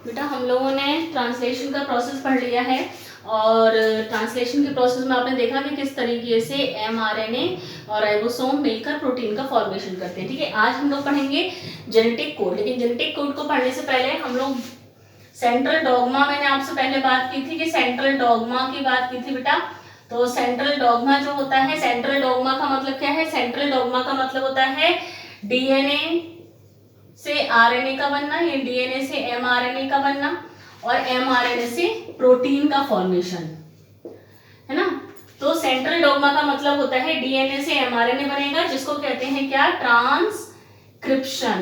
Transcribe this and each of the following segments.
बेटा हम लोगों ने ट्रांसलेशन का प्रोसेस पढ़ लिया है और ट्रांसलेशन के प्रोसेस में आपने देखा कि किस तरीके से mRNA और राइबोसोम मिलकर प्रोटीन का फॉर्मेशन करते हैं। ठीक है, आज हम लोग पढ़ेंगे जेनेटिक कोड। लेकिन जेनेटिक कोड को पढ़ने से पहले हम लोग सेंट्रल डॉग्मा, मैंने आपसे पहले बात की थी कि सेंट्रल डॉग्मा की बात की थी बेटा। तो सेंट्रल डॉग्मा जो होता है, सेंट्रल डॉग्मा का मतलब क्या है? सेंट्रल डॉग्मा का मतलब होता है डीएनए से आरएनए का बनना, या डीएनए से एमआरएनए का बनना, और एमआरएनए से प्रोटीन का फॉर्मेशन, है ना। तो सेंट्रल डॉग्मा का मतलब होता है डीएनए से एमआरएनए बनेगा, जिसको कहते हैं क्या? ट्रांसक्रिप्शन।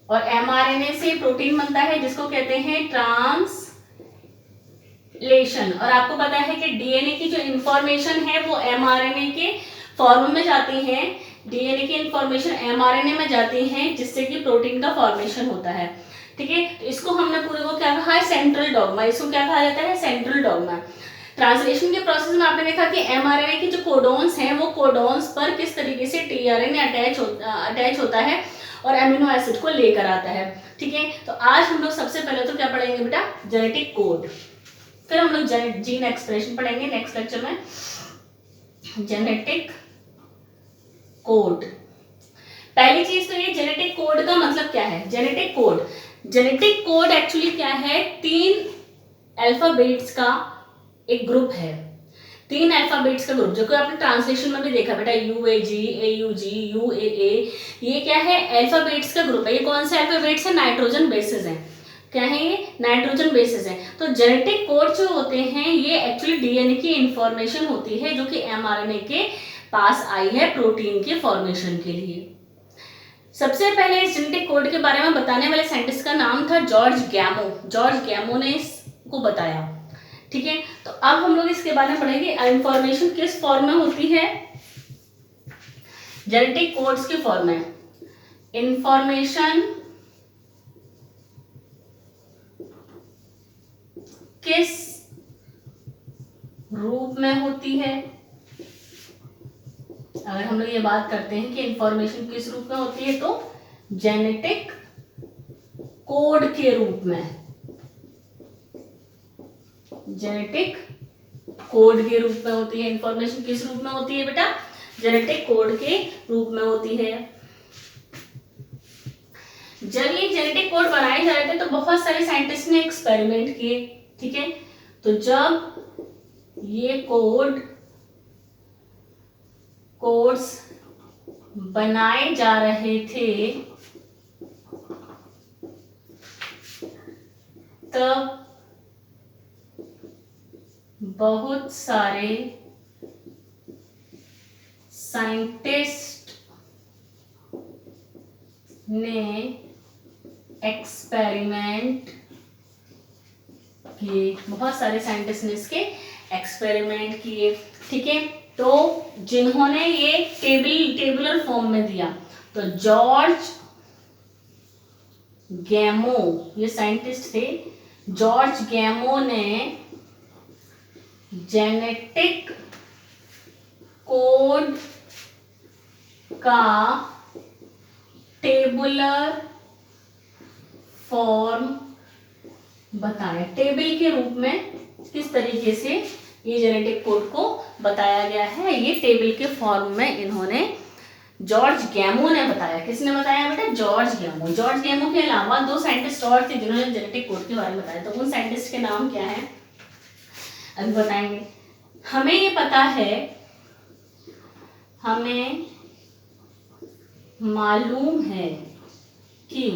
और एमआरएनए से प्रोटीन बनता है, जिसको कहते हैं ट्रांसलेशन। और आपको पता है कि डीएनए की जो इंफॉर्मेशन है वो एमआरएनए के फॉर्म में जाती है, डीएनए की इंफॉर्मेशन एमआरएनए में जाती है, जिससे कि प्रोटीन का फॉर्मेशन होता है। ठीक है, तो इसको हमने पूरे को क्या कहा है? Central dogma. इसको क्या कहा जाता है? Central dogma. ट्रांसलेशन के प्रोसेस में आपने देखा कि एमआरएनए के जो कोडॉन्स हैं वो कोडॉन्स पर किस तरीके से टीआरएनए अटैच होता है और एमिनो एसिड को लेकर आता है। ठीक है, तो आज हम लोग सबसे पहले तो क्या पढ़ेंगे बेटा? Genetic code. फिर हम लोग जीन एक्सप्रेशन पढ़ेंगे नेक्स्ट लेक्चर में। जेनेटिक कोड, पहली चीज तो ये जेनेटिक कोड का मतलब क्या है? जेनेटिक कोड एक्चुअली क्या है? 3 अल्फाबेट्स का एक ग्रुप है। 3 अल्फाबेट्स का ग्रुप, जो कि आपने ट्रांसलेशन में भी देखा बेटा, UAG, AUG, UAA, ये क्या है? अल्फाबेट्स का ग्रुप है। ये कौन से अल्फाबेट्स है? नाइट्रोजन बेसिस है। क्या है ये? नाइट्रोजन बेसिस है। तो जेनेटिक कोड जो होते हैं ये एक्चुअली डीएनए की इंफॉर्मेशन होती है, जो कि एमआरएनए के पास आई है प्रोटीन के फॉर्मेशन के लिए। सबसे पहले इस जेनेटिक कोड के बारे में बताने वाले साइंटिस्ट का नाम था जॉर्ज गैमो। जॉर्ज गैमो ने इसको बताया। ठीक है, तो अब हम लोग इसके बारे में पढ़ेंगे इंफॉर्मेशन किस फॉर्म में होती है? जेनेटिक कोड्स के फॉर्म में। इंफॉर्मेशन किस रूप में होती है? अगर हम लोग ये बात करते हैं कि इंफॉर्मेशन किस रूप में होती है, तो जेनेटिक कोड के रूप में। जेनेटिक कोड के रूप में होती है। इंफॉर्मेशन किस रूप में होती है बेटा? जेनेटिक कोड के रूप में होती है। जब ये जेनेटिक कोड बनाए जा रहे थे तो बहुत सारे साइंटिस्ट ने एक्सपेरिमेंट किए। ठीक है, तो जब ये कोड्स बनाए जा रहे थे तब बहुत सारे साइंटिस्ट ने एक्सपेरिमेंट किए। बहुत सारे साइंटिस्ट ने इसके एक्सपेरिमेंट किए। ठीक है, तो जिन्होंने ये टेबुलर फॉर्म में दिया, तो जॉर्ज गैमो ये साइंटिस्ट थे। जॉर्ज गैमो ने जेनेटिक कोड का टेबुलर फॉर्म बताया। टेबल के रूप में किस तरीके से ये जेनेटिक कोड को बताया गया है, ये टेबल के फॉर्म में इन्होंने जॉर्ज गैमो ने बताया। किसने बताया बेटा? जॉर्ज गैमो। जॉर्ज गैमो के अलावा 2 साइंटिस्ट और थे जिन्होंने जेनेटिक कोड के बारे में बताया। तो उन साइंटिस्ट के नाम क्या है अभी बताएंगे। हमें ये पता है, हमें मालूम है कि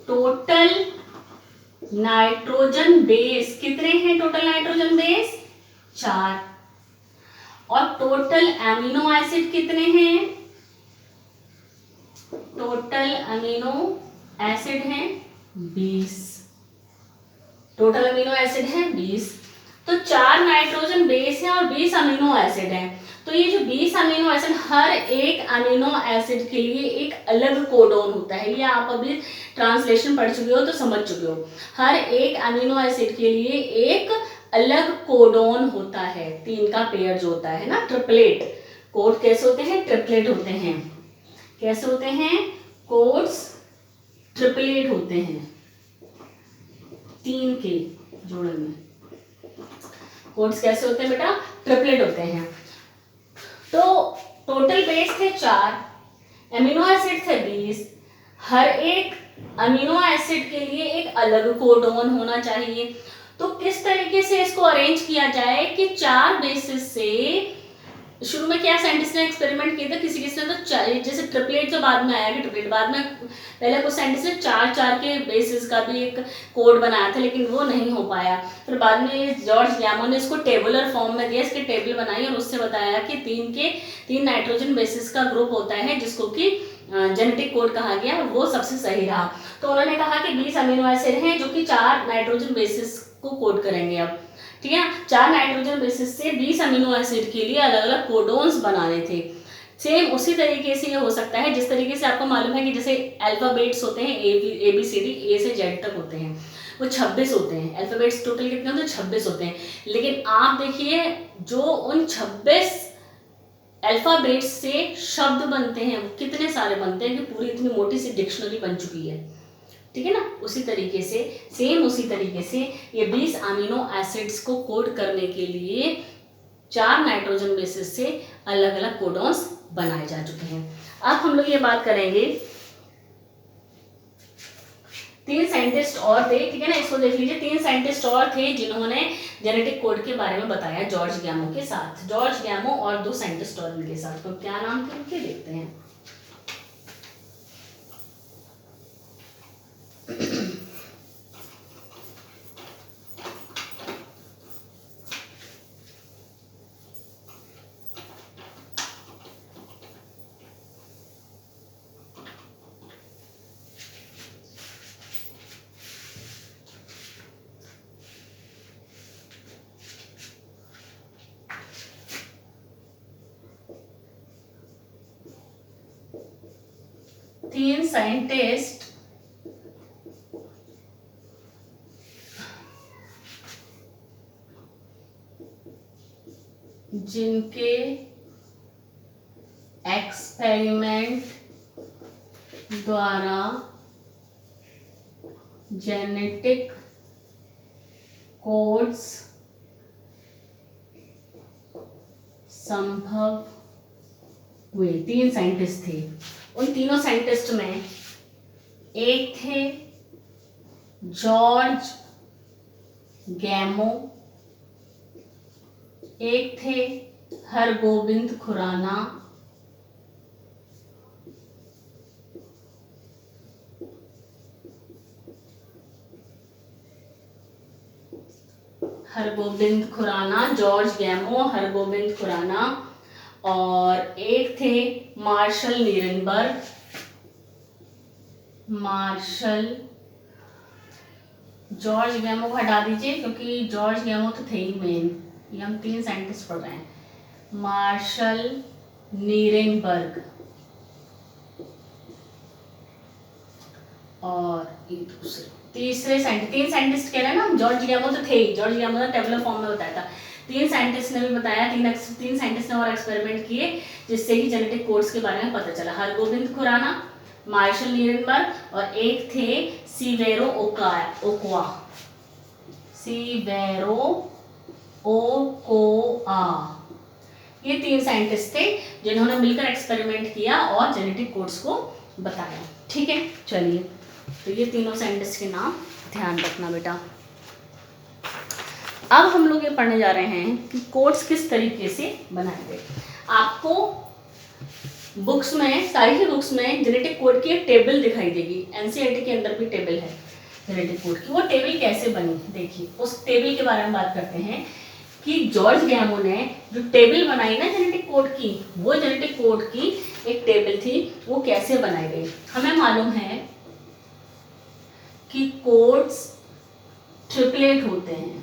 टोटल नाइट्रोजन बेस कितने हैं? Total nitrogen base 4। और टोटल अमीनो एसिड कितने हैं? टोटल अमीनो एसिड हैं 20। टोटल अमीनो एसिड है 20। तो 4 नाइट्रोजन बेस है और 20 अमीनो एसिड है। तो ये जो 20 अमीनो एसिड, हर एक अमीनो एसिड के लिए एक अलग कोडॉन होता है। ये आप अभी ट्रांसलेशन पढ़ चुके हो तो समझ चुके हो। हर एक अमीनो एसिड के लिए एक अलग कोडॉन होता है। 3 का पेयर जो होता है ना, ट्रिपलेट। कोड कैसे होते हैं? ट्रिपलेट होते हैं। कैसे होते हैं? कोड्स ट्रिपलेट होते हैं, 3 के जोड़े में। कोड्स कैसे होते हैं बेटा? ट्रिपलेट होते हैं। तो टोटल बेस थे 4, अमीनो एसिड थे 20। हर एक अमीनो एसिड के लिए एक अलग कोडोन होना चाहिए। तो किस तरीके से इसको अरेंज किया जाए कि 4 बेसिस से, शुरू में क्या साइंटिस्ट ने एक्सपेरिमेंट किया था, किसी किसी ने तो जैसे ट्रिपलेट तो बाद में आया कि ट्रिपलेट बाद में, पहले कुछ साइंटिस्ट ने 4 के बेसिस का भी एक कोड बनाया था, लेकिन वो नहीं हो पाया। फिर बाद में जॉर्ज गैमो ने इसको टेबुलर फॉर्म में दिया, इसकी टेबल बनाई और उससे बताया कि 3 नाइट्रोजन बेसिस का ग्रुप होता है जिसको कि जेनेटिक कोड कहा गया, वो सबसे सही रहा। तो उन्होंने कहा कि 20 अमीनो एसिड हैं जो कि 4 नाइट्रोजन बेसिस को कोड करेंगे। अब ठीक है, 4 नाइट्रोजन बेसिस से 20 अमीनो एसिड के लिए अलग अलग कोडोन्स बनाने थे। सेम उसी तरीके से ये हो सकता है जिस तरीके से आपको मालूम है कि जैसे अल्फाबेट्स होते हैं, ए बी सी डी, ए से जेड तक होते हैं, वो 26 होते हैं। अल्फाबेट्स टोटल कितने होते हैं? 26 होते हैं। लेकिन आप देखिए जो उन 26 अल्फाबेट्स से शब्द बनते हैं वो कितने सारे बनते हैं कि पूरी इतनी मोटी सी डिक्शनरी बन चुकी है। ठीक है ना? उसी तरीके से, सेम उसी तरीके से ये 20 अमीनो एसिड्स को कोड करने के लिए 4 नाइट्रोजन बेसिस से अलग अलग कोडोन्स बनाए जा चुके हैं। अब हम लोग ये बात करेंगे, 3 साइंटिस्ट और थे, ठीक है ना, इसको देख लीजिए। 3 साइंटिस्ट और थे जिन्होंने जेनेटिक कोड के बारे में बताया जॉर्ज गैमो के साथ। जॉर्ज गैमो और 2 साइंटिस्ट और उनके साथ, तो क्या नाम थे उनके, देखते हैं। तीन साइंटिस्ट जिनके एक्सपेरिमेंट द्वारा जेनेटिक कोड्स संभव हुए। 3 साइंटिस्ट थे। उन तीनों साइंटिस्ट में एक थे जॉर्ज गैमो, एक थे हरगोबिंद खुराना, जॉर्ज गैमो, हरगोबिंद खुराना, और एक थे मार्शल नीरेनबर्ग। जॉर्ज गैमो को हटा दीजिए क्योंकि जॉर्ज गैमो तो थे ही मेन, ये हम 3 साइंटिस्ट पढ़ रहे हैं। मार्शल नीरेनबर्ग और एक दूसरे तीसरे साइंटिस्ट, 3 साइंटिस्ट कह रहे हैं ना, जॉर्ज गैमो तो थे ही, जॉर्ज गैमो ने टेबुलर फॉर्म में बताया था। 3 साइंटिस्ट ने भी बताया, 3 साइंटिस्ट ने और एक्सपेरिमेंट किए जिससे कि जेनेटिक कोड्स के बारे में पता चला। हरगोबिंद खुराना, मार्शल नीरेनबर्ग और एक थे सीवेरो ओकोआ। ये 3 साइंटिस्ट थे जिन्होंने मिलकर एक्सपेरिमेंट किया और जेनेटिक कोड्स को बताया। ठीक है, चलिए, तो ये तीनों साइंटिस्ट के नाम ध्यान रखना बेटा। अब हम लोग ये पढ़ने जा रहे हैं कि कोड्स किस तरीके से बनाए गए। आपको बुक्स में, सारी ही बुक्स में जेनेटिक कोड की एक टेबल दिखाई देगी। एनसीईआरटी के अंदर भी टेबल है जेनेटिक कोड की। वो टेबल कैसे बनी, देखिए, उस टेबल के बारे में बात करते हैं कि जॉर्ज गैमो ने जो टेबल बनाई ना जेनेटिक कोड की, वो जेनेटिक कोड की एक टेबल थी, वो कैसे बनाई गई। हमें मालूम है कि कोड्स ट्रिपलेट होते हैं,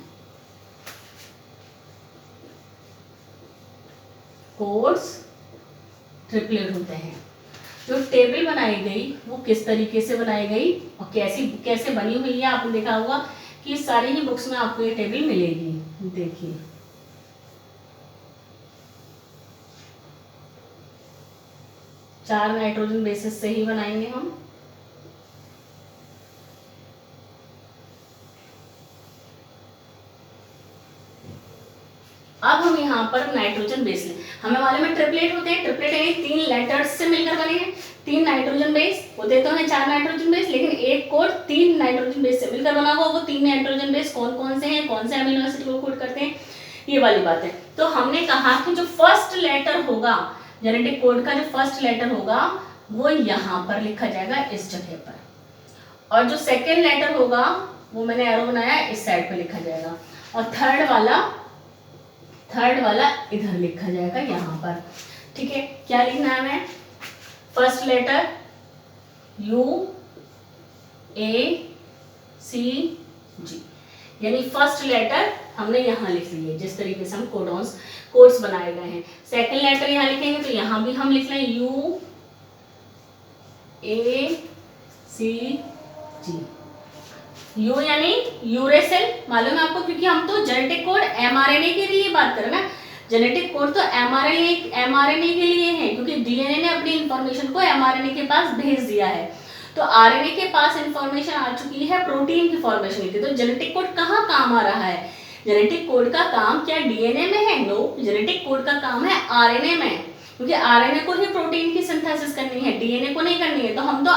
कोड्स ट्रिपलेट होते हैं। जो टेबल बनाई गई वो किस तरीके से बनाई गई और कैसे बनी हुई है, आपने देखा होगा कि सारी ही बुक्स में आपको ये टेबल मिलेगी। देखिए, चार नाइट्रोजन बेसिस से ही बनाएंगे हम। अब हम यहाँ पर नाइट्रोजन बेस लें, हमें मालूम है ट्रिपलेट होते हैं, ट्रिपलेट यानी 3 लेटर्स से मिलकर बने हैं, 3 नाइट्रोजन बेस होते तो हैं 4 नाइट्रोजन बेस, लेकिन एक कोड 3 नाइट्रोजन बेस से मिलकर बना हुआ। वो 3 नाइट्रोजन बेस कौन कौन से हैं, कौन से अमीनो एसिड को कोड करते हैं, ये वाली बात है। तो हमने कहा कि जो फर्स्ट लेटर होगा जेनेटिक कोड का, जो फर्स्ट लेटर होगा वो यहाँ पर लिखा जाएगा इस जगह पर, और जो सेकेंड लेटर होगा वो मैंने एरो बनाया इस साइड पे लिखा जाएगा, और थर्ड वाला इधर लिखा जाएगा यहाँ पर। ठीक है, क्या लिखना है हमें, first letter U A C G, यानी फर्स्ट लेटर हमने यहाँ लिख ली है, जिस तरीके से हम कोड्स बनाए गए हैं। सेकंड लेटर यहाँ लिखेंगे तो यहाँ भी हम लिख लें U A C G। You यानी यूरेसिल, मालूम है आपको, क्योंकि हम तो जेनेटिक कोड एमआरएनए के लिए बात करें ना, जेनेटिक कोड तो एमआरएनए के लिए है, क्योंकि डीएनए ने अपनी इंफॉर्मेशन को एमआरएनए के पास भेज दिया है, तो आरएनए के पास इंफॉर्मेशन आ चुकी है प्रोटीन की फॉर्मेशन की। तो जेनेटिक कोड कहाँ काम आ रहा है, जेनेटिक कोड का काम क्या डीएनए में है, नो, जेनेटिक कोड का काम है आरएनए में, क्योंकि आरएनए को ही प्रोटीन की सिंथेसिस करनी है, डीएनए को नहीं करनी है। तो हम तो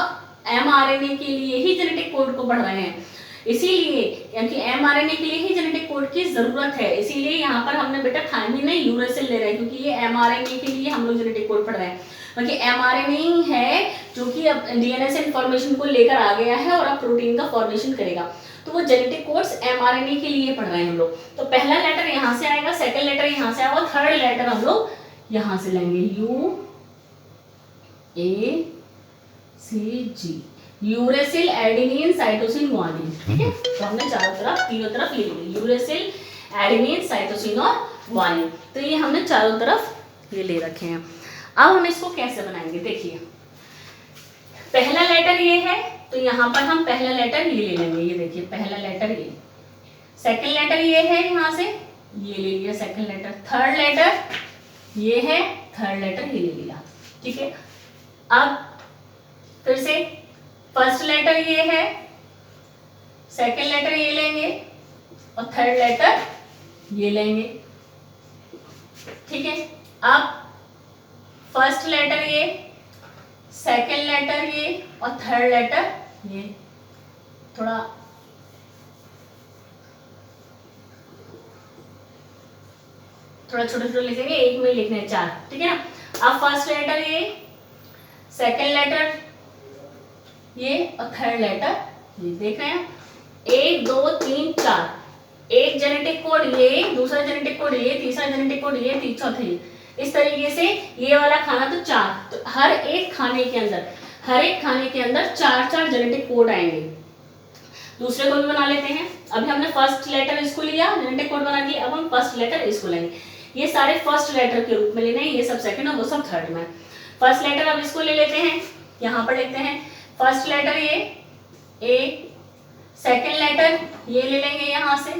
एमआरएनए के लिए ही जेनेटिक कोड को पढ़ रहे हैं, इसीलिए क्योंकि एमआरएनए के लिए ही जेनेटिक कोड की जरूरत है, इसीलिए यहाँ पर हमने बेटा थायमिन नहीं यूरेसिल ले रहे हैं, क्योंकि ये एमआरएनए के लिए हम लोग जेनेटिक कोड पढ़ रहे हैं। क्योंकि एमआरएनए ही है जो कि अब डीएनए से इंफॉर्मेशन को लेकर आ गया है और अब प्रोटीन का फॉर्मेशन करेगा, तो वो जेनेटिक कोड्स एमआरएनए के लिए पढ़ रहे हैं हम लोग। तो पहला लेटर यहाँ से आएगा, सेकेंड लेटर यहाँ से आएगा, थर्ड लेटर हम लोग यहाँ से लेंगे U A C G, uracil adenine cytosine guanine. ठीक है, तो हमने तीनों तरफ ले लिए, यूरेसिल एडेनिन साइटोसिन और ग्वानिन, तो ये हमने चारों तरफ ये ले रखे हैं। अब हम इसको कैसे बनाएंगे, देखिए पहला लेटर ये है, तो यहाँ पर हम पहला लेटर ये ले लेंगे, ये देखिए पहला लेटर ये, सेकंड लेटर ये है, यहाँ से ये ले लिया सेकंड लेटर, थर्ड लेटर ये है, थर्ड लेटर ये ले लिया। ठीक है, अब फिर से फर्स्ट लेटर ये है, सेकंड लेटर ये लेंगे और थर्ड लेटर ये लेंगे। ठीक है, अब फर्स्ट लेटर ये, सेकंड लेटर ये और थर्ड लेटर ये, थोड़ा छोटे छोटे लिखेंगे, एक में लिखने हैं 4। ठीक है ना, अब फर्स्ट लेटर ये, सेकंड लेटर ये और थर्ड लेटर ये, देख रहे हैं 1 2 3 4, एक जेनेटिक कोड ये, दूसरा जेनेटिक कोड ये, तीसरा जेनेटिक कोड ये, चौथा ये, इस तरीके से ये वाला खाना तो 4, तो हर एक खाने के अंदर 4 जेनेटिक कोड आएंगे। दूसरे को भी बना लेते हैं, अभी हमने फर्स्ट लेटर इसको लिया, जेनेटिक कोड बना दिया, अब हम फर्स्ट लेटर इसको लेंगे, ये सारे फर्स्ट लेटर के रूप में लेने हैं, ये सब सेकंड और वो सब थर्ड में। फर्स्ट लेटर अब इसको ले लेते हैं, यहाँ पर लिखते हैं फर्स्ट लेटर ये ए, सेकंड लेटर ये ले लेंगे यहाँ से,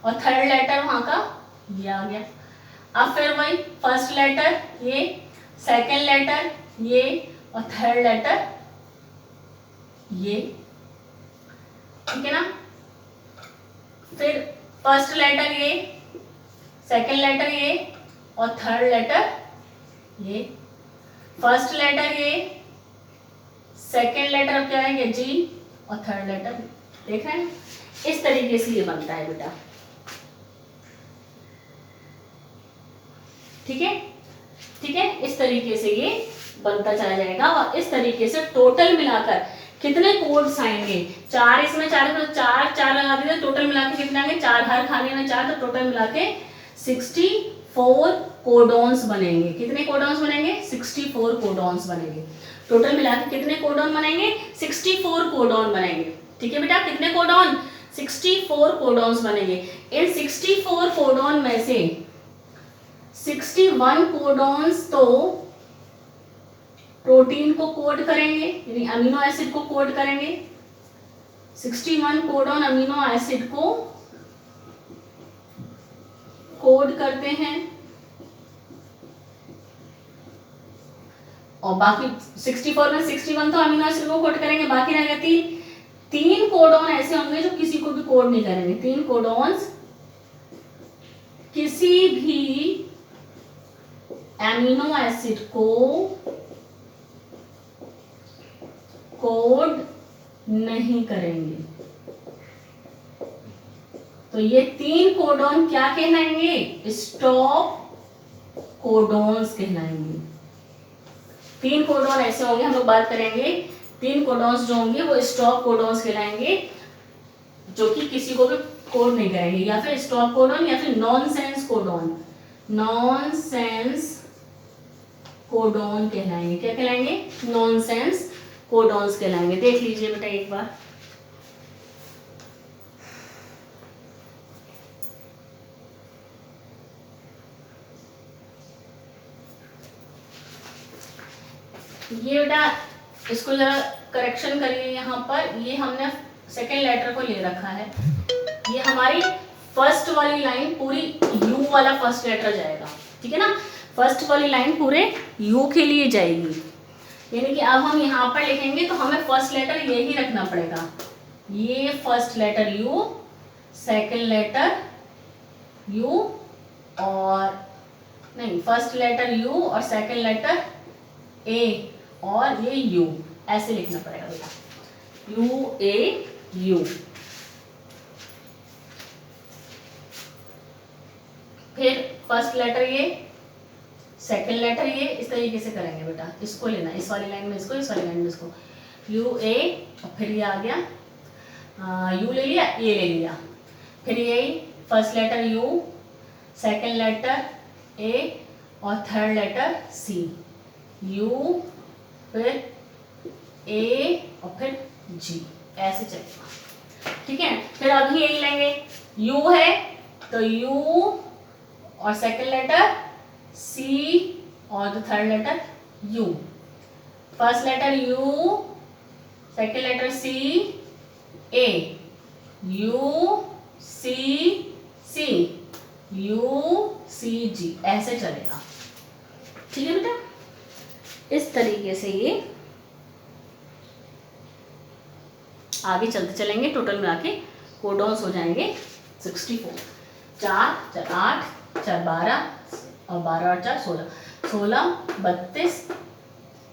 और थर्ड लेटर वहाँ का ये आ गया। अब फिर वही फर्स्ट लेटर ये, सेकंड लेटर ये और थर्ड लेटर ये। ठीक है ना, फिर फर्स्ट लेटर ये, सेकंड लेटर ये और थर्ड लेटर ये, फर्स्ट लेटर ये, सेकेंड लेटर क्या आएंगे जी और थर्ड लेटर, देख रहे हैं इस तरीके से ये बनता है बेटा। ठीक है, इस तरीके से ये बनता चला जाएगा, और इस तरीके से टोटल मिलाकर कितने कोड्स आएंगे, 4 इसमें 4 लगा दीजिए, टोटल मिला के कितने आएंगे, 4, हर खाने में 4, तो टोटल मिला के 64 कोडॉन्स बनेंगे। कितने कोडॉन्स बनेंगे, 64 कोडॉन्स बनेंगे। टोटल मिला के कितने कोडॉन बनेंगे, 64 कोडॉन बनेंगे। ठीक है बेटा, कितने कोडॉन, 64 कोडॉन्स बनेंगे। इन 64 कोडॉन में से 61 कोडॉन्स तो प्रोटीन को कोड करेंगे, यानी अमीनो एसिड को कोड करेंगे। 61 कोडॉन अमीनो एसिड को कोड करते हैं, और बाकी 64 में 61 तो अमीनो एसिड को कोड करेंगे, बाकी रह गए 3 कोडॉन ऐसे होंगे जो किसी को भी कोड नहीं करेंगे। 3 कोडॉन्स किसी भी एमिनो एसिड को कोड नहीं करेंगे। तो ये 3 कोडॉन क्या कहलाएंगे? स्टॉप कोडॉन्स कहलाएंगे। 3 कोडॉन ऐसे होंगे, हम लोग बात करेंगे 3 कोडॉन्स जो होंगे वो स्टॉप कोडॉन्स कहलाएंगे, जो कि किसी को भी कोड नहीं करेंगे, या फिर स्टॉप कोडॉन या फिर नॉनसेंस कोडॉन। नॉनसेंस कोडॉन कहलाएंगे। क्या कहलाएंगे? नॉनसेंस कोडॉन्स कहलाएंगे। देख लीजिए बेटा एक बार, ये बेटा इसको जरा करेक्शन करिए। यहाँ पर ये हमने सेकेंड लेटर को ले रखा है, ये हमारी फर्स्ट वाली लाइन पूरी यू वाला फर्स्ट लेटर जाएगा, ठीक है ना। फर्स्ट वाली लाइन पूरे यू के लिए जाएगी, यानी कि अब हम यहाँ पर लिखेंगे तो हमें फर्स्ट लेटर ये ही रखना पड़ेगा। ये first letter U, second letter U, और नहीं, फर्स्ट लेटर यू और सेकेंड लेटर ए, और ये यू, ऐसे लिखना पड़ेगा बेटा, यू ए यू। फिर फर्स्ट लेटर ये, सेकेंड लेटर ये, इस तरीके से करेंगे बेटा। इसको लेना, इस वाली लाइन में इसको, इस वाली लाइन में इसको, यू ए, और फिर ये आ गया, यू ले लिया, ए ले लिया, फिर ये first letter U, second letter A, और थर्ड लेटर सी, यू, फिर ए, और फिर जी, ऐसे चलेगा, ठीक है। फिर अभी यही लेंगे, यू है तो यू और सेकेंड लेटर सी और third letter U, first letter U, second letter C, A, U C C, U C G, ऐसे चलेगा, ठीक है बेटा। इस तरीके से ये आगे चलते चलेंगे, टोटल मिला के कोडॉन्स हो जाएंगे 64। 4 4 8 4 12 और 12 और 4 16, 16 32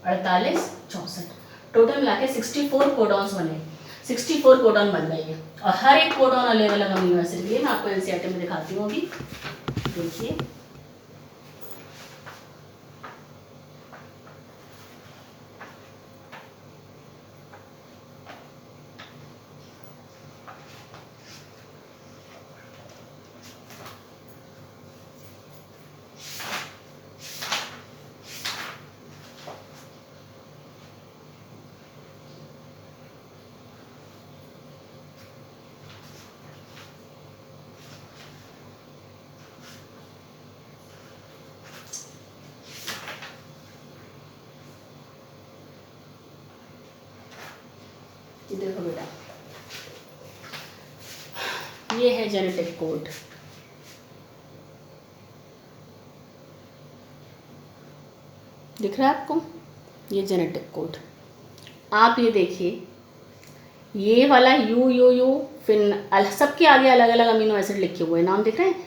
48 64, टोटल मिला के 64 कोडॉन्स बने। 64 कोडॉन बन गई है, और हर एक कोडॉन अलग अलग अमीनो एसिड के लिए मैं आपको एनसीईआरटी में दिखाती हूँ अभी, देखिए। देखो बेटा, ये है जेनेटिक कोड, दिख रहा है आपको? ये जेनेटिक कोड, आप ये देखिए, ये वाला यू यू यू, फिर सबके आगे अलग अलग अमीनो एसिड लिखे हुए हैं, नाम दिख रहे हैं,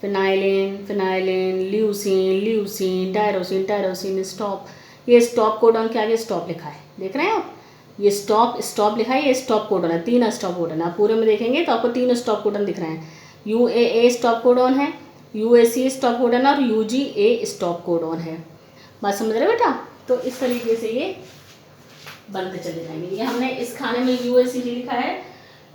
फिनाइलिन फिनाइलिन, leucine leucine, tyrosine tyrosine, stop. ये स्टॉप कोडॉन के आगे स्टॉप लिखा है, देख रहे हैं आप? ये स्टॉप स्टॉप लिखा है, ये स्टॉप कोडॉन है, 3 स्टॉप कोडॉन है। आप पूरे में देखेंगे तो आपको 3 स्टॉप कोडॉन दिख रहे हैं। यू ए स्टॉप कोडॉन है, U A C stop codon है, और U G A stop codon है। बात समझ रहे बेटा? तो इस तरीके से ये बनते चले जाएंगे। ये हमने इस खाने में यू ए सी जी लिखा है,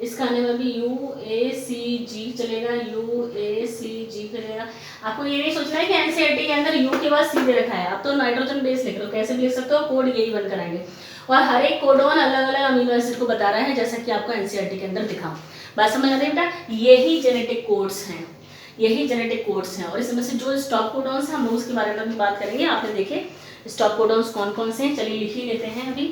इस खाने में भी यू ए सी जी चलेगा, यू ए सी जी चलेगा। आपको ये नहीं सोचना है कि एनसीईआरटी के अंदर यू के बाद सी दे रखा है, आप तो नाइट्रोजन बेस लिख रहे हो, कैसे भी लिख सकते हो, कोड यही बनकर आएंगे। और हर एक कोडॉन अलग अलग अमीनो एसिड को बता रहा है, जैसा कि आपको एनसीईआरटी के अंदर दिखा। बात समझ आ रही है बेटा? यही जेनेटिक कोड्स हैं, यही जेनेटिक कोड्स हैं। और इसमें से जो स्टॉप कोडॉन्स हैं हम लोग उसके बारे में भी बात करेंगे। आपने देखे स्टॉप कोडॉन्स कौन कौन से हैं, चलिए लिख ही लेते हैं अभी।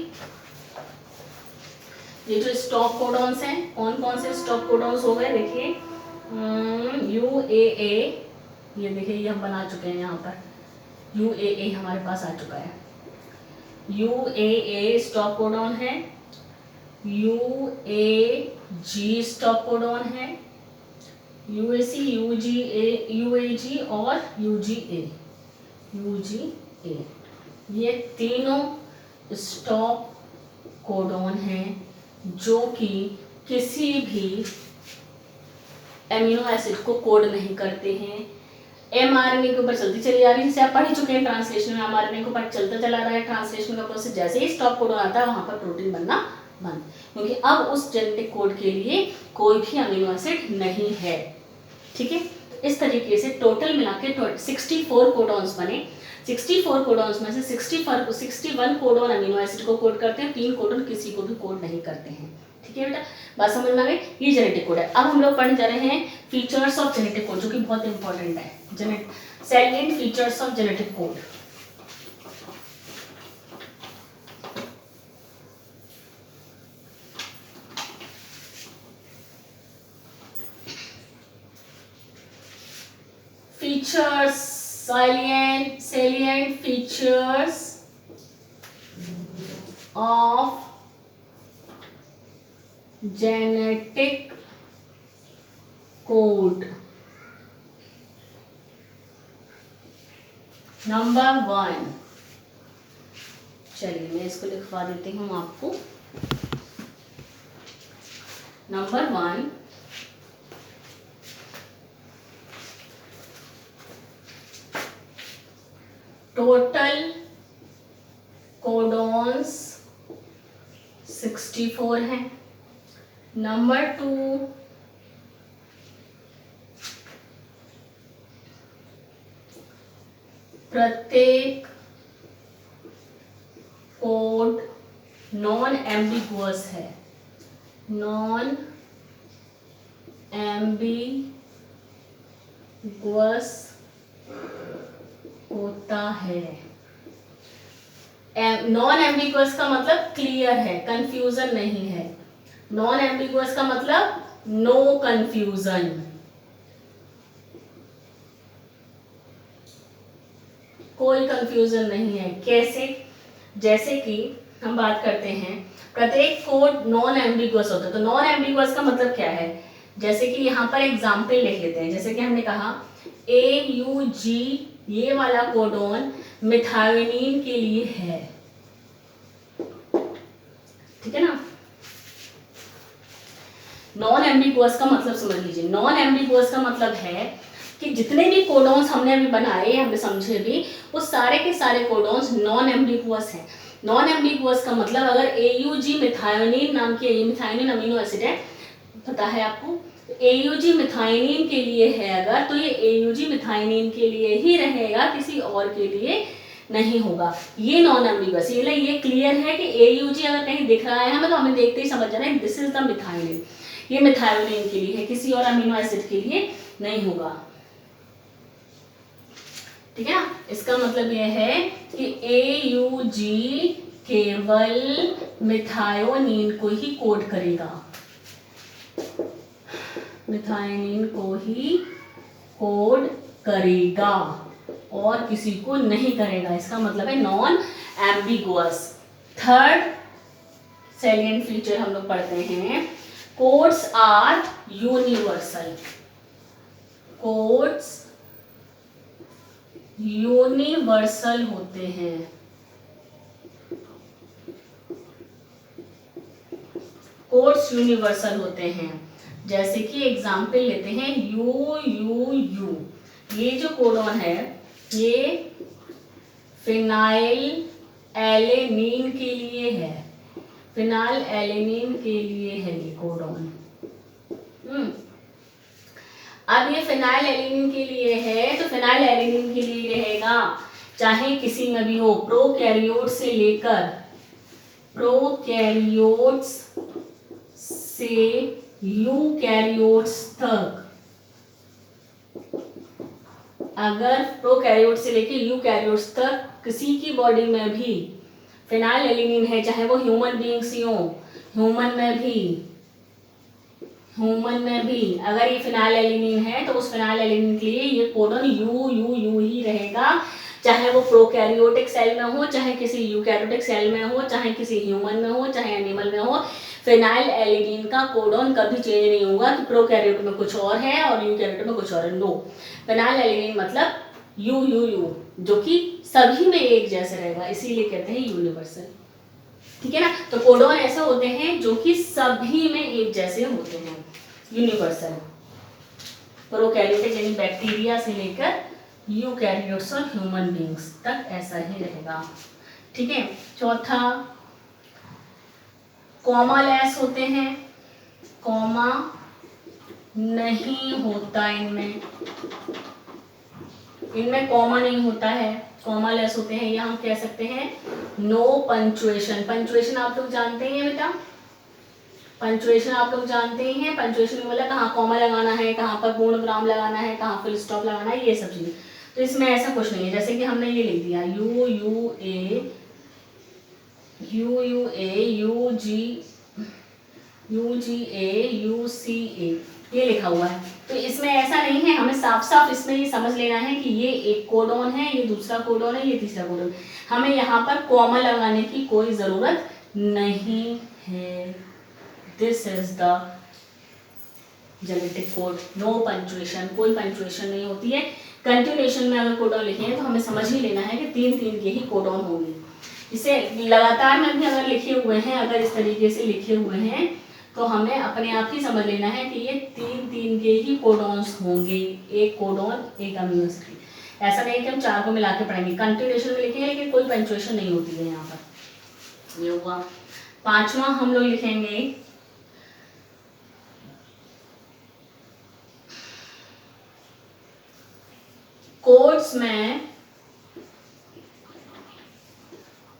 ये जो स्टॉप कोडॉन्स हैं, कौन कौन से स्टॉप कोडॉन्स हो गए, देखिए यू ए, ये देखिए ये हम बना चुके हैं, यहाँ पर यू ए हमारे पास आ चुका है। यू ए स्टॉप कोडॉन है, U A G stop codon UAC, UGA, UAG, यूएजी और यूजीए, यूजीए, ये तीनों स्टॉप कोडॉन हैं जो कि किसी भी एमिनो एसिड को कोड नहीं करते हैं, एमआरएनए के ऊपर चलती चली जा रही है। जैसे आप पढ़ ही चुके हैं ट्रांसलेशन में, एमआरएनए के ऊपर चलता चला रहा है ट्रांसलेशन का प्रोसेस, जैसे ही स्टॉप कोडॉन आता है वहां पर प्रोटीन बनना बंद, क्योंकि अब उस जेनेटिक कोड के लिए कोई भी अमीनो एसिड नहीं है। ठीक है, इस तरीके से टोटल मिला के 64 कोडॉन्स बने। 64 कोडॉन्स में से 61 कोडॉन अमीनो एसिड को कोड करते हैं, 3 कोडॉन किसी को भी कोड नहीं करते हैं। ठीक है बेटा, बात समझ में आ गई? ये जेनेटिक कोड है। अब हम लोग पढ़ने जा रहे हैं फीचर्स ऑफ जेनेटिक कोड, जो कि बहुत इंपॉर्टेंट है। Salient features of genetic code. Features, salient features of genetic code. Number 1, चलिए मैं इसको लिखवा देती हूँ आपको। नंबर 1, टोटल कोडॉन्स 64 हैं। नंबर 2, प्रत्येक कोड नॉन एम्बिगुअस है, नॉन एम्बिगुअस होता है। नॉन एम्बिगुअस का मतलब क्लियर है, कंफ्यूजन नहीं है। नॉन एम्बिगुअस का मतलब नो कंफ्यूजन। कोई कंफ्यूजन नहीं है। कैसे? जैसे कि हम बात करते हैं प्रत्येक कोड नॉन एम्बिगुअस होता है, तो नॉन एम्बिगुअस का मतलब क्या है? जैसे कि यहाँ पर एग्जाम्पल लिख लेते हैं। जैसे कि हमने कहा AUG, ये वाला कोडॉन मिथायोनीन के लिए है। ठीक है ना? नॉन एम्बिगुअस का मतलब समझ लीजिए। नॉन एम्बिगुअस का मतलब है कि जितने भी कोडॉन्स हमने अभी बनाए, हमने समझे भी, वो सारे के सारे कोडॉन्स नॉन एम्बिगुअस हैं। नॉन एम्बिगुअस का मतलब अगर AUG मिथायोनीन नाम की, ये मिथायोनीन अमीनो एसिड है, पता है आपको, AUG मिथायोनीन के लिए है अगर, तो ये AUG मिथायोनीन के लिए ही रहेगा, किसी और के लिए नहीं होगा। ये नॉन एम्बिगुअस, ये क्लियर है कि AUG अगर कहीं दिख रहा है हमें, तो हमें देखते ही समझ जाना है दिस इज द मिथायोनीन, ये मिथायोनीन के लिए है, किसी और अमीनो एसिड के लिए नहीं होगा। ठीक है ना? इसका मतलब यह है कि AUG केवल मिथायोनीन को ही कोड करेगा, मिथायोनीन को ही कोड करेगा और किसी को नहीं करेगा। इसका मतलब है non ambiguous. Third salient feature हम लोग पढ़ते हैं, codes are universal. Codes universal होते हैं। कोड्स यूनिवर्सल होते हैं। जैसे कि एग्जाम्पल लेते हैं UUU, ये जो कोडॉन है ये फिनाइल एलेनीन के लिए है, फिनाइल एलेनीन के लिए है ये कोडॉन। अब ये फिनाइल एलेनीन के लिए है, तो फिनाइल एलेनीन के लिए रहेगा चाहे किसी में भी हो, प्रोकैरियोट से लेकर, प्रोकैरियोट्स से यूकैरियोट्स तक। अगर प्रोकैरियोट से लेकर यूकैरियोट्स तक किसी की बॉडी में भी फिनाइल एलेनीन है, चाहे वो ह्यूमन बीइंग्स ही हो, ह्यूमन में भी अगर ये फिनाइल एलेनीन है, तो उस फिनाइल एलेनीन के लिए ये कोडॉन UUU ही रहेगा, चाहे वो प्रोकैरियोटिक सेल में हो, चाहे किसी यूकैरियोटिक सेल में हो, चाहे किसी ह्यूमन में हो, चाहे एनिमल में हो। फिनाइल एलिनीन का कोडॉन कभी चेंज नहीं होगा कि प्रोकैरियोट में कुछ और है और यूकैरियोट में कुछ और है, नो। फिनाइल एलिनीन मतलब यू यू यू, जो कि सभी में एक जैसे रहेगा, इसीलिए कहते हैं यूनिवर्सल। ठीक है ना, तो कोडॉन ऐसे होते हैं जो कि सभी में एक जैसे होते हैं, यूनिवर्सल। प्रोकैरियोटिक यानी बैक्टीरिया से लेकर यूकैरियोट्स और ह्यूमन बींग्स तक ऐसा ही रहेगा। ठीक है, चौथा कॉमा लेस होते हैं, कॉमा नहीं होता इनमें, इनमें कॉमा नहीं होता है, कॉमा लेस होते हैं, या हम कह सकते हैं नो पंचुएशन। पंचुएशन आप लोग जानते ही हैं बेटा, पंचुएशन आप लोग जानते ही हैं। पंचुएशन में बोला कहाँ कॉमा लगाना है, कहाँ पर पूर्ण विराम लगाना है, कहाँ फुल स्टॉप लगाना है, ये सब चीजें। तो इसमें ऐसा कुछ नहीं है, जैसे कि हमने ये लिख दिया U U A U U A U G A U C A, ये लिखा हुआ है। तो इसमें ऐसा नहीं है, हमें साफ साफ इसमें ये समझ लेना है कि ये एक कोडॉन है, ये दूसरा कोडॉन है, ये तीसरा कोडॉन। हमें यहाँ पर कॉमा लगाने की कोई जरूरत नहीं है। This is the genetic code, no punctuation, कोई पंचुएशन नहीं होती है। कंटिन्यूएशन में अगर कोडॉन लिखे हैं तो हमें समझ ही लेना है कि तीन तीन के ही कोडॉन होंगे। इसे लगातार में भी अगर लिखे हुए हैं, अगर इस तरीके से लिखे हुए हैं तो हमें अपने आप ही समझ लेना है कि ये तीन तीन के ही कोडॉन्स होंगे, एक कोडॉन एक अमीनो एसिड। ऐसा नहीं कि हम चार को मिला के पढ़ेंगे, कंटिन्यूएशन में लिखेंगे लेकिन कोई पंचुएशन नहीं होती है यहाँ पर। ये हुआ। पांचवा हम लोग लिखेंगे कोड्स में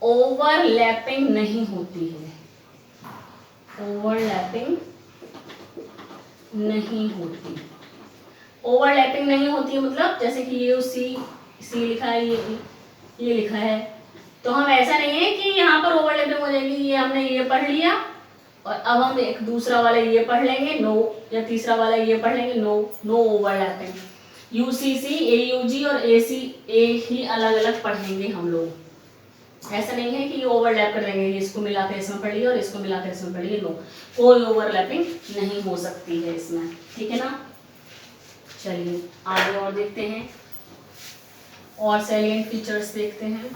ओवरलैपिंग नहीं होती है, ओवरलैपिंग नहीं होती। ओवरलैपिंग नहीं होती है मतलब जैसे कि ये सी लिखा है, ये लिखा है, तो हम ऐसा नहीं है कि यहाँ पर ओवरलैपिंग हो जाएगी, ये हमने ये पढ़ लिया और अब हम एक दूसरा वाला ये पढ़ लेंगे, नो, या तीसरा वाला ये पढ़ लेंगे, no, no overlapping. UCC, AUG और एसी ए ही अलग अलग पढ़ेंगे हम लोग। ऐसा नहीं है कि ये ओवरलैप कर देंगे, इसको मिलाकर इसमें पढ़ लिया और इसको मिलाकर इसमें पढ़ लिया, नो, कोई ओवरलैपिंग नहीं हो सकती है इसमें। ठीक है ना, चलिए आगे और देखते हैं, और सैलिएंट फीचर्स देखते हैं।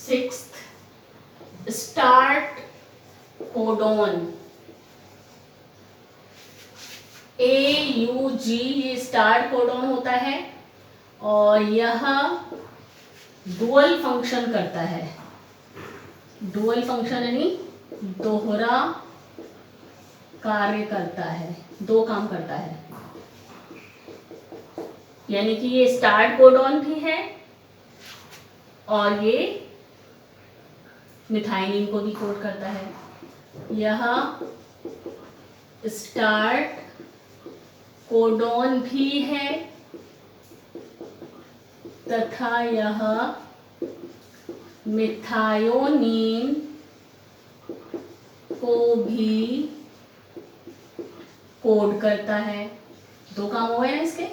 सिक्स्थ, स्टार्ट कोडॉन, AUG, ये स्टार्ट कोडॉन होता है और यह डुअल फंक्शन करता है। डुअल फंक्शन यानी दोहरा कार्य करता है, दो काम करता है, यानी कि ये स्टार्ट कोडॉन भी है और ये मिथाइनिन को भी कोड करता है। यह स्टार्ट कोडॉन भी है तथा यह मिथायोनिन को भी कोड करता है। दो काम हो गए ना इसके,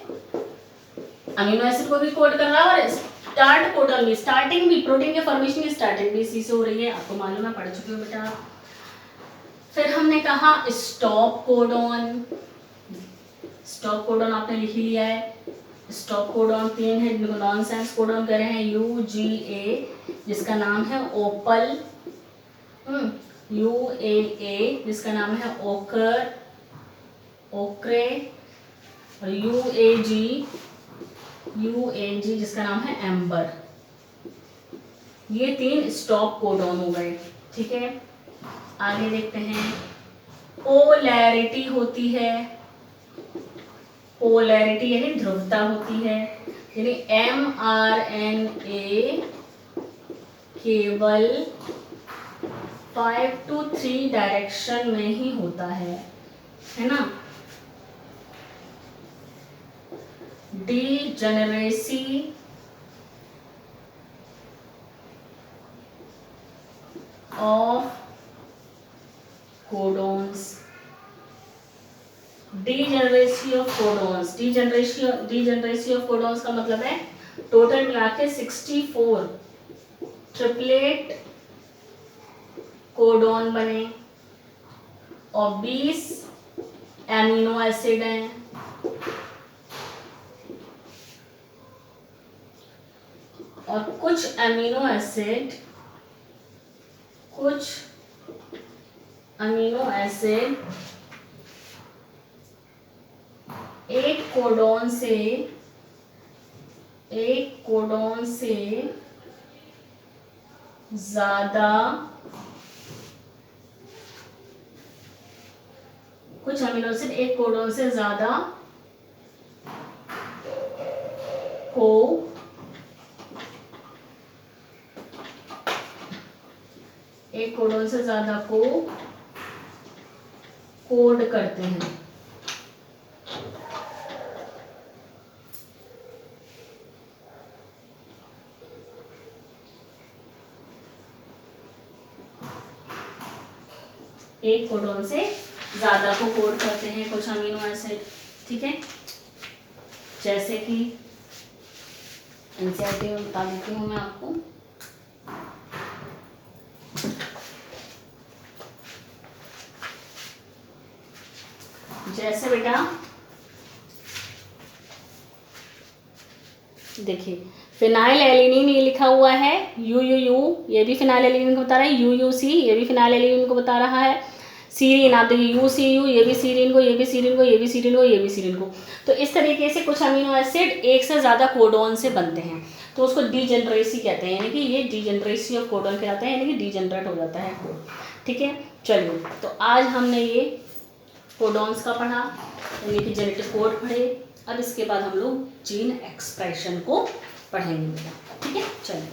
अमीनो एसिड को भी कोड कर रहा है और स्टार्ट कोडॉन भी, स्टार्टिंग भी, प्रोटीन के फॉर्मेशन की स्टार्टिंग भी इसी से हो रही है, आपको मालूम है, पढ़ चुके हो बेटा। फिर हमने कहा स्टॉप कोडॉन, स्टॉप कोडॉन आपने लिख ही लिया है। स्टॉप कोडॉन तीन है जिनको नॉनसेंस कोडॉन कह रहे हैं, UGA जिसका नाम है ओपल, UAA जिसका नाम है ओकर, ओक्रे, और UAG जिसका नाम है एम्बर। ये तीन स्टॉप कोडॉन हो गए। ठीक है, आगे देखते हैं। पोलैरिटी होती है, पोलैरिटी यानी ध्रुवता होती है, यानी mRNA केवल 5 to 3 डायरेक्शन में ही होता है ना। Degeneracy of codons, degeneracy of codons, degeneracy of codons का मतलब है टोटल मिला के 64 ट्रिपलेट कोडॉन बने और 20 एमिनो एसिड हैं, और कुछ अमीनो एसिड एक कोडॉन से ज्यादा, कुछ अमीनो एसिड एक कोडॉन से ज्यादा को कोड करते हैं। एक कोडॉन से ज्यादा को कोड करते हैं कुछ अमीनो एसिड, ठीक है। जैसे कि एनसीईआरटी में बता देती हूँ मैं आपको। जैसे बेटा देखिए, फिनाइल एलिनिन ये लिखा हुआ है यू, ये भी फिनाइल एलिनिन को बता रहा है, यूयूसी ये भी फिनाइल एलिनिन को बता रहा है। सीरीन आप देखिए यूसीयू, ये भी सीरीन को, ये भी सीरीन को, ये भी सीरीन को, ये भी सीरीन को। तो इस तरीके से कुछ अमीनो एसिड एक से ज़्यादा कोडॉन से बनते हैं, तो उसको डीजेनरेसी कहते हैं, यानी कि ये डीजेनरेसी ऑफ कोडॉन कहलाता है, यानी कि डीजेनरेट हो जाता है कोड, ठीक है। चलिए, तो आज हमने ये कोडॉन्स का पढ़ा, यानी कि जेनेटिक कोड पढ़े। अब इसके बाद हम लोग जीन एक्सप्रेशन को पढ़ेंगे बेटा, ठीक है। चलिए।